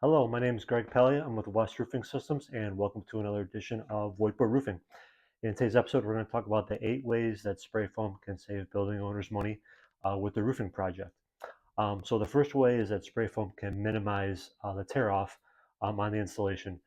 Hello, my name is Greg Pellia. I'm with West Roofing Systems, and welcome to another edition of Whiteboard Roofing. In today's episode, we're going to talk about the 8 ways that spray foam can save building owners money with the roofing project. So the first way is that spray foam can minimize the tear-off on the installation.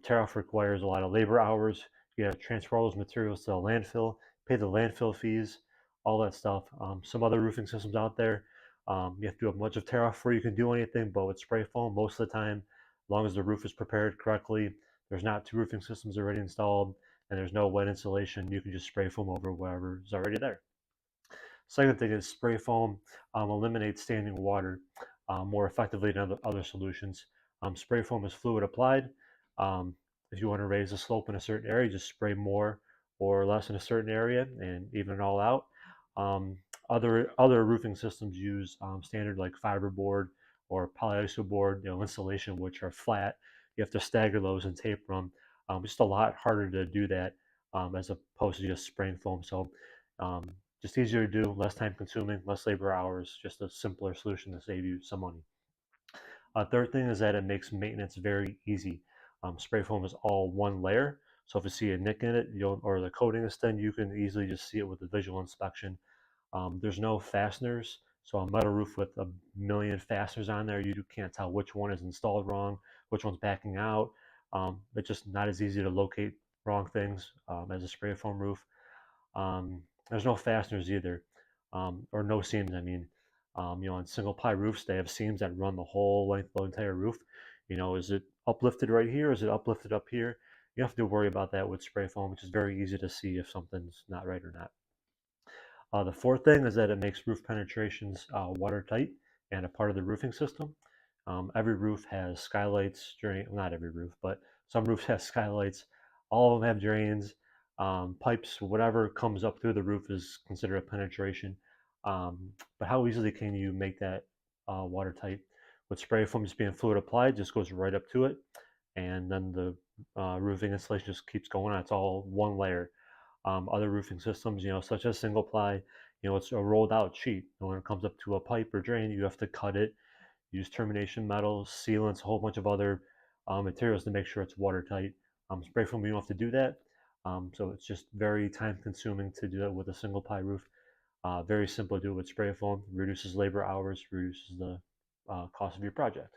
Tear-off requires a lot of labor hours. You have to transfer all those materials to the landfill, pay the landfill fees, all that stuff. Some other roofing systems out there, you have to do a bunch of tear-off before you can do anything, but with spray foam, most of the time, as long as the roof is prepared correctly, there's not two roofing systems already installed, and there's no wet insulation, you can just spray foam over whatever is already there. Second thing is spray foam eliminates standing water more effectively than other solutions. Spray foam is fluid applied. Um, if you want to raise the slope in a certain area, just spray more or less in a certain area and even it all out. Um, other roofing systems use standard like fiberboard or polyisoboard, insulation, which are flat. You have to stagger those and taper them. It's just a lot harder to do that as opposed to just spraying foam. So um, just easier to do, less time consuming, less labor hours, just a simpler solution to save you some money. Third thing is that it makes maintenance very easy. Spray foam is all one layer, so if you see a nick in it, or the coating is thin, you can easily just see it with a visual inspection. There's no fasteners, so a metal roof with a million fasteners on there, you can't tell which one is installed wrong, which one's backing out. It's just not as easy to locate wrong things as a spray foam roof. There's no fasteners either, or no seams. I mean, on single ply roofs, they have seams that run the whole length of the entire roof. Is it uplifted right here? Is it uplifted up here? You don't have to worry about that with spray foam, which is very easy to see if something's not right or not. The fourth thing is that it makes roof penetrations watertight and a part of the roofing system. Every roof has skylights, not every roof, but some roofs have skylights. All of them have drains, pipes, whatever comes up through the roof is considered a penetration. But how easily can you make that watertight? With spray foam just being fluid applied, just goes right up to it, and then the roofing insulation just keeps going on. It's all one layer. Other roofing systems, such as single ply, it's a rolled out sheet. And when it comes up to a pipe or drain, you have to cut it, use termination metals, sealants, a whole bunch of other materials to make sure it's watertight. Spray foam, you don't have to do that. So it's just very time consuming to do that with a single ply roof. Very simple to do with spray foam, reduces labor hours, reduces the cost of your project.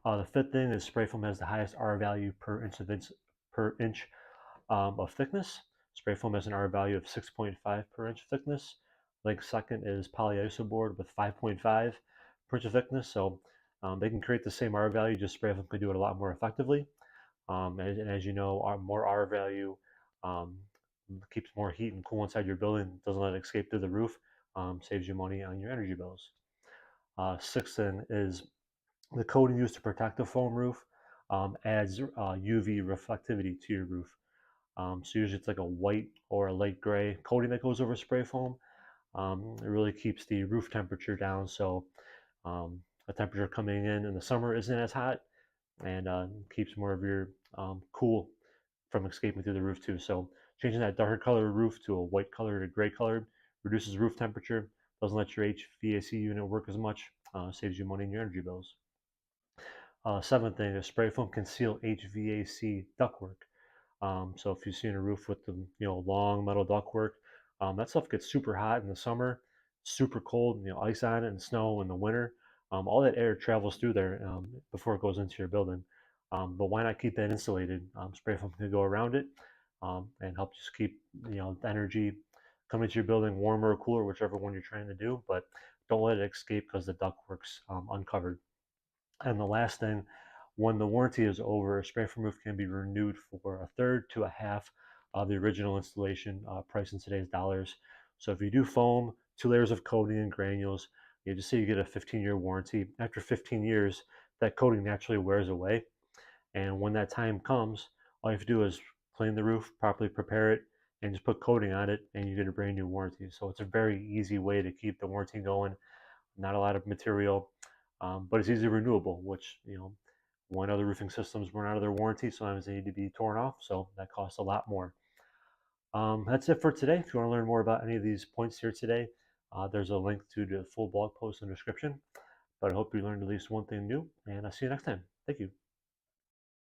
The fifth thing is spray foam has the highest R value per inch of thickness. Spray foam has an R value of 6.5 per inch thickness. I think second is polyisoboard with 5.5 per inch of thickness. So they can create the same R value, just spray foam can do it a lot more effectively. And as you know, more R value um, keeps more heat and cool inside your building, doesn't let it escape through the roof, saves you money on your energy bills. Sixth then is the coating used to protect the foam roof adds UV reflectivity to your roof. So usually it's like a white or a light gray coating that goes over spray foam. It really keeps the roof temperature down, so the temperature coming in the summer isn't as hot, and keeps more of your cool from escaping through the roof too. So changing that darker color roof to a white color to gray color reduces roof temperature, doesn't let your HVAC unit work as much, saves you money in your energy bills. Seventh thing is spray foam can seal HVAC ductwork. So if you've seen a roof with the long metal ductwork, that stuff gets super hot in the summer, super cold, ice on it and snow in the winter. All that air travels through there before it goes into your building. But why not keep that insulated? Spray foam can go around it and help just keep the energy coming to your building warmer or cooler, whichever one you're trying to do. But don't let it escape because the ductwork's uncovered. And the last thing, when the warranty is over, a spray foam roof can be renewed for a third to a half of the original installation price in today's dollars. So if you do foam, 2 layers of coating and granules, you just say you get a 15-year warranty. After 15 years, that coating naturally wears away. And when that time comes, all you have to do is clean the roof, properly prepare it, and just put coating on it, and you get a brand new warranty. So it's a very easy way to keep the warranty going. Not a lot of material, but it's easily renewable, which, when other roofing systems run out of their warranty, sometimes they need to be torn off. So that costs a lot more. That's it for today. If you want to learn more about any of these points here today, there's a link to the full blog post in the description. but I hope you learned at least one thing new, and I'll see you next time. Thank you.